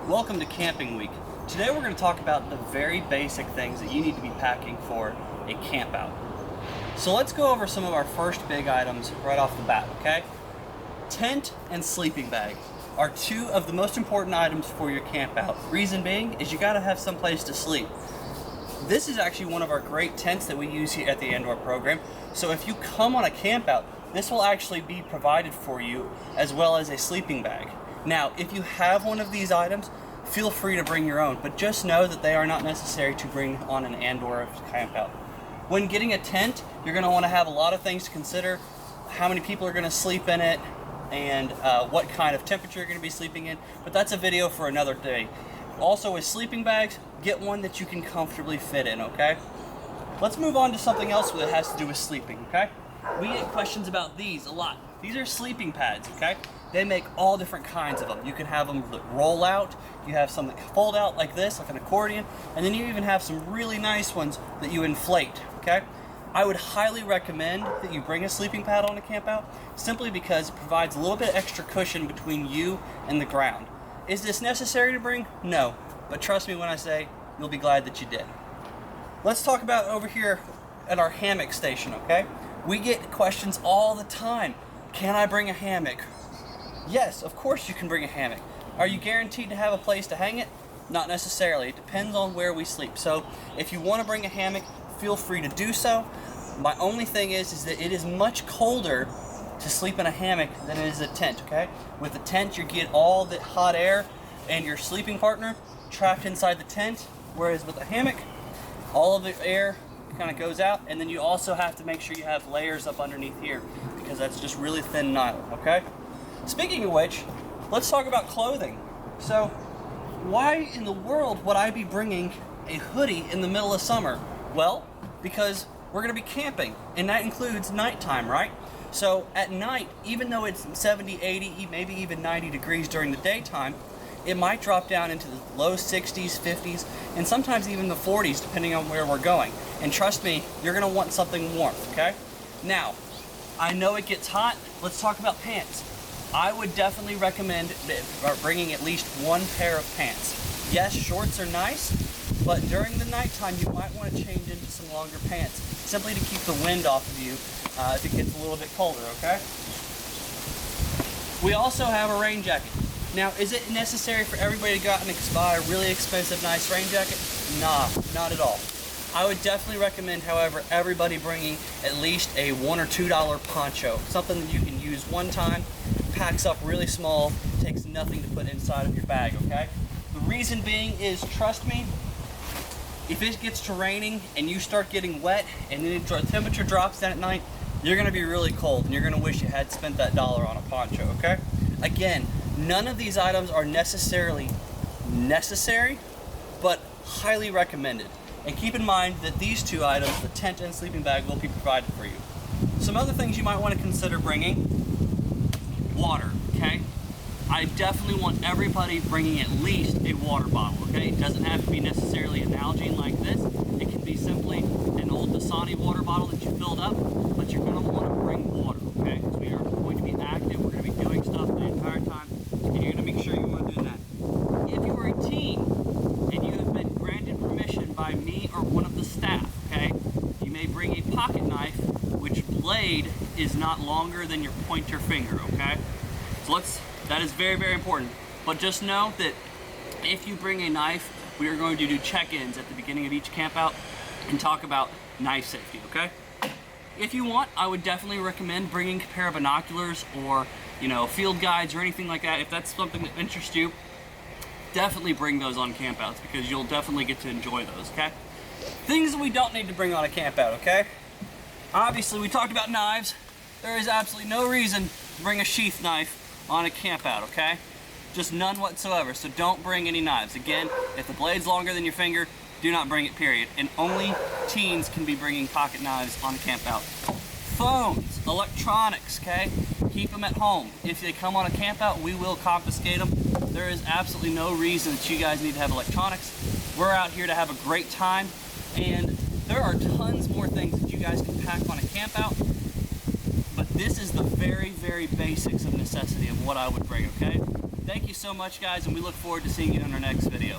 Welcome to Camping Week. Today we're going to talk about the very basic things that you need to be packing for a camp out. So let's go over some of our first big items right off the bat, okay? Tent and sleeping bag are two of the most important items for your camp out. Reason being is you got to have some place to sleep. This is actually one of our great tents that we use here at the Indoor program. So if you come on a camp out, this will actually be provided for you as well as a sleeping bag. Now, if you have one of these items, feel free to bring your own, but just know that they are not necessary to bring on an Andor camp out. When getting a tent, you're going to want to have a lot of things to consider. How many people are going to sleep in it, and what kind of temperature you're going to be sleeping in, but that's a video for another day. Also, with sleeping bags, get one that you can comfortably fit in, okay? Let's move on to something else that has to do with sleeping, okay? We get questions about these a lot. These are sleeping pads, okay? They make all different kinds of them. You can have them that roll out, you have some that fold out like this, like an accordion, and then you even have some really nice ones that you inflate, okay? I would highly recommend that you bring a sleeping pad on a camp out, simply because it provides a little bit extra cushion between you and the ground. Is this necessary to bring? No, but trust me when I say you'll be glad that you did. Let's talk about over here at our hammock station, okay? We get questions all the time. Can I bring a hammock? Yes, of course you can bring a hammock. Are you guaranteed to have a place to hang it? Not necessarily. It depends on where we sleep. So if you want to bring a hammock, feel free to do so. My only thing is that it is much colder to sleep in a hammock than it is a tent, okay? With a tent, you get all the hot air and your sleeping partner trapped inside the tent, whereas with a hammock, all of the air kind of goes out, and then you also have to make sure you have layers up underneath here because that's just really thin nylon, okay? Speaking of which, let's talk about clothing. So, why in the world would I be bringing a hoodie in the middle of summer? Well, because we're going to be camping, and that includes nighttime, right? So, at night, even though it's 70, 80, maybe even 90 degrees during the daytime, it might drop down into the low 60s, 50s, and sometimes even the 40s, depending on where we're going. And trust me, you're going to want something warm, okay? Now, I know it gets hot. Let's talk about pants. I would definitely recommend bringing at least one pair of pants. Yes, shorts are nice, but during the nighttime you might want to change into some longer pants, simply to keep the wind off of you if it gets a little bit colder, okay? We also have a rain jacket. Now, is it necessary for everybody to go out and buy a really expensive, nice rain jacket? Nah, not at all. I would definitely recommend, however, everybody bringing at least a $1 or $2 poncho, something that you can use one time, packs up really small, takes nothing to put inside of your bag, okay? The reason being is, trust me, if it gets to raining and you start getting wet and then the temperature drops down at night, you're going to be really cold and you're going to wish you had spent that dollar on a poncho, okay? Again, none of these items are necessarily necessary, but highly recommended. And keep in mind that these two items, the tent and sleeping bag, will be provided for you. Some other things you might want to consider bringing: water, okay? I definitely want everybody bringing at least a water bottle, okay? It doesn't have to be necessarily a Nalgene like this. It can be simply an old Dasani water bottle that you filled up, but you're going to want to bring water, okay? Because we are going to be active, we're going to be doing stuff the entire time, and you're going to make sure you want to do that. If you are a teen and you have been granted permission by me or one of the staff, okay, you may bring a pocket knife, which blade is not longer than your pointer finger, okay? So that is very, very important. But just know that if you bring a knife, we are going to do check-ins at the beginning of each camp out and talk about knife safety, okay? If you want, I would definitely recommend bringing a pair of binoculars or, field guides or anything like that. If that's something that interests you, definitely bring those on campouts because you'll definitely get to enjoy those, okay? Things that we don't need to bring on a campout, okay? Obviously, we talked about knives. There is absolutely no reason to bring a sheath knife on a campout, okay? Just none whatsoever, so don't bring any knives. Again, if the blade's longer than your finger, do not bring it, period. And only teens can be bringing pocket knives on a campout. Phones, electronics, okay? Keep them at home. If they come on a campout, we will confiscate them. There is absolutely no reason that you guys need to have electronics. We're out here to have a great time, and there are tons more things that you guys can pack on a campout, but this is the very, very basics of necessity of what I would bring, okay? Thank you so much, guys, and we look forward to seeing you in our next video.